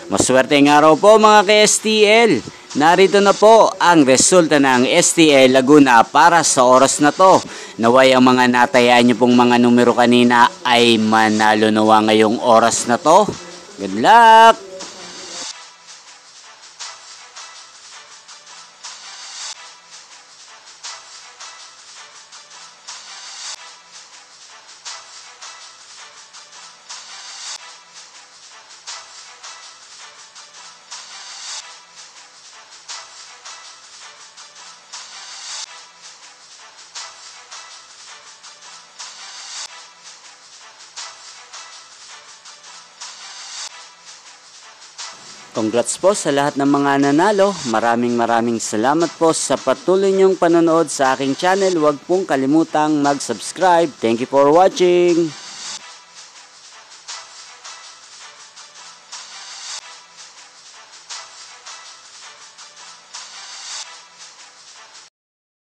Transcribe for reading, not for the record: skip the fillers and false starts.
Maswerteng araw po mga ka-STL. Narito na po ang resulta ng STL Laguna para sa oras na to. Naway ang mga natayaan nyo pong mga numero kanina ay manalo nawa ngayong oras na to. Good luck! Congrats po sa lahat ng mga nanalo. Maraming salamat po sa patuloy niyong panonood sa aking channel. Huwag pong kalimutang mag-subscribe. Thank you for watching.